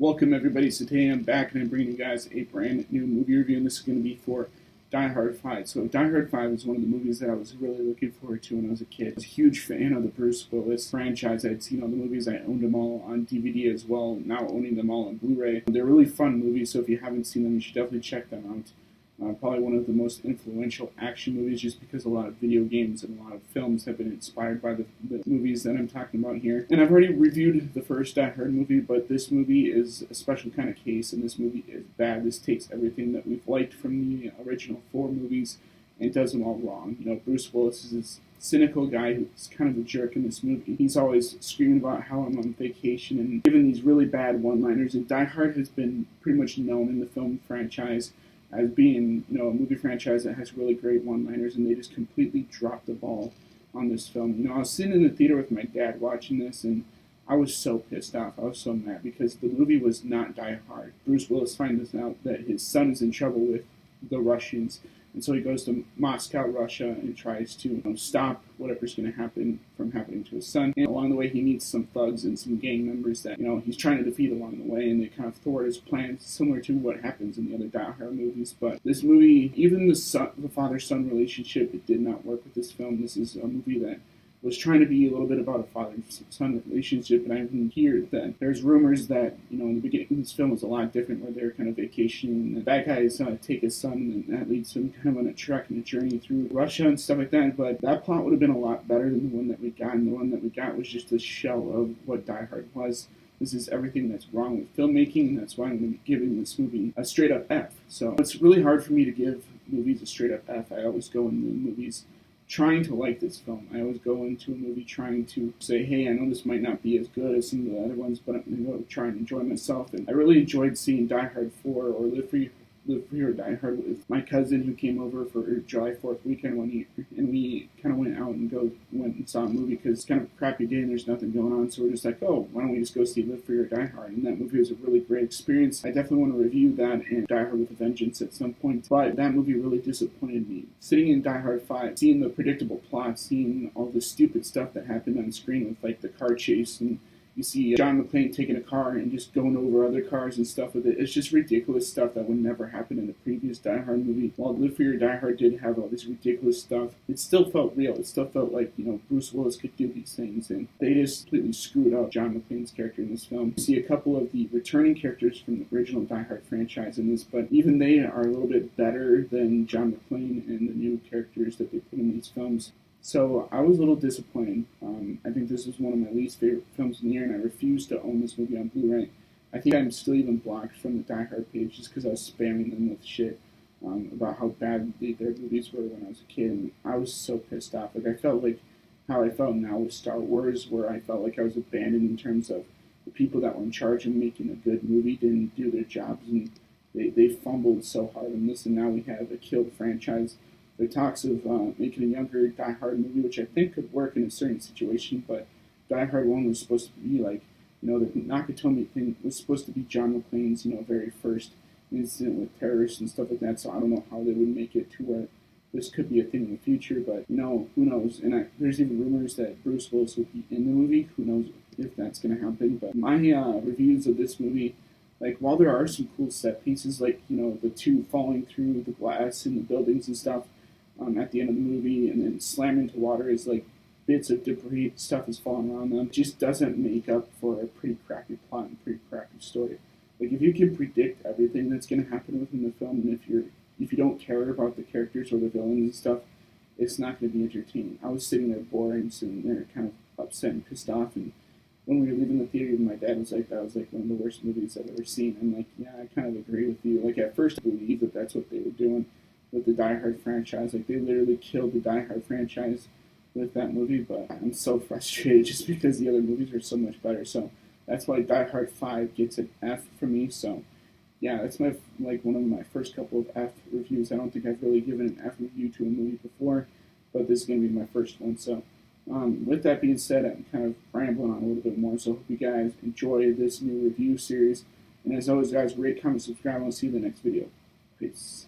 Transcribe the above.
Welcome everybody. So today I'm back and I'm bringing you guys a brand new movie review, and this is going to be for Die Hard 5. So Die Hard 5 is one of the movies that I was really looking forward to when I was a kid. I was a huge fan of the Bruce Willis franchise. I'd seen all the movies. I owned them all on DVD as well, now owning them all on Blu-ray. They're really fun movies, so if you haven't seen them, you should definitely check them out. Probably one of the most influential action movies, just because a lot of video games and a lot of films have been inspired by the movies that I'm talking about here. And I've already reviewed the first Die Hard movie, but this movie is a special kind of case, and this movie is bad. This takes everything that we've liked from the original 4 movies and does them all wrong. You know, Bruce Willis is this cynical guy who's kind of a jerk in this movie. He's always screaming about how I'm on vacation and giving these really bad one-liners, and Die Hard has been pretty much known in the film franchise as being, a movie franchise that has really great one-liners, and they just completely dropped the ball on this film. I was sitting in the theater with my dad watching this, and I was so pissed off. I was so mad because the movie was not Die Hard. Bruce Willis finds out that his son is in trouble with the Russians, and so he goes to Moscow, Russia, and tries to stop whatever's going to happen from happening to his son. And along the way, he meets some thugs and some gang members that he's trying to defeat along the way, and they kind of thwart his plans, similar to what happens in the other Die Hard movies. But this movie, even the father-son relationship, it did not work with this film. This is a movie that was trying to be a little bit about a father-son relationship, and I even hear that there's rumors that, in the beginning, this film was a lot different, where they're kind of vacationing, and the bad guys take his son, and that leads to him kind of on a trek and a journey through Russia and stuff like that. But that plot would have been a lot better than the one that we got, and the one that we got was just a shell of what Die Hard was. This is everything that's wrong with filmmaking, and that's why I'm going to be giving this movie a straight-up F. So it's really hard for me to give movies a straight-up F. I always go into movies trying to like this film. I always go into a movie trying to say, hey, I know this might not be as good as some of the other ones, but I'm going to go try and enjoy myself. And I really enjoyed seeing Die Hard 4 or Live Free or Die Hard with my cousin, who came over for July 4th weekend and we kind of went out and went and saw a movie because it's kind of a crappy day and there's nothing going on. So we're just like, oh, why don't we just go see Live Free or Die Hard? And that movie was a really great experience. I definitely want to review that and Die Hard with a Vengeance at some point. But that movie really disappointed me. Sitting in Die Hard 5, seeing the predictable plot, seeing all the stupid stuff that happened on screen with like the car chase, and you see John McClane taking a car and just going over other cars and stuff with it. It's just ridiculous stuff that would never happen in the previous Die Hard movie. While Live Free or Die Hard did have all this ridiculous stuff, it still felt real. It still felt like, Bruce Willis could do these things, and they just completely screwed up John McClane's character in this film. You see a couple of the returning characters from the original Die Hard franchise in this, but even they are a little bit better than John McClane and the new characters that they put in these films. So I was a little disappointed. I think this is one of my least favorite films in the year, and I refuse to own this movie on Blu-ray. I think I'm still even blocked from the Die Hard page just because I was spamming them with shit about how bad their movies were when I was a kid, and I was so pissed off. I felt like how I felt now with Star Wars, where I felt like I was abandoned in terms of the people that were in charge of making a good movie didn't do their jobs, and they fumbled so hard in this, and now we have a killed franchise. There are talks of making a younger Die Hard movie, which I think could work in a certain situation, but Die Hard 1 was supposed to be like, the Nakatomi thing was supposed to be John McClane's, very first incident with terrorists and stuff like that, so I don't know how they would make it to where this could be a thing in the future, but, who knows? And there's even rumors that Bruce Willis will be in the movie. Who knows if that's going to happen? But my reviews of this movie, like, while there are some cool set pieces, like, the two falling through the glass in the buildings and stuff, at the end of the movie, and then slam into water is like bits of debris, stuff is falling around them. It just doesn't make up for a pretty crappy plot and pretty crappy story. Like, if you can predict everything that's going to happen within the film, and if you don't care about the characters or the villains and stuff, it's not going to be entertaining. I was sitting there bored and sitting there kind of upset and pissed off, and when we were leaving the theater, my dad was like, that was like one of the worst movies I've ever seen. I'm like, yeah, I kind of agree with you. Like, at first I believed that that's what they were doing with the Die Hard franchise. Like, they literally killed the Die Hard franchise with that movie, but I'm so frustrated just because the other movies are so much better. So that's why Die Hard 5 gets an F from me. So yeah, that's one of my first couple of F reviews. I don't think I've really given an F review to a movie before, but this is going to be my first one. So with that being said, I'm kind of rambling on a little bit more, so I hope you guys enjoy this new review series. And as always, guys, rate, comment, subscribe, and I'll see you in the next video. Peace.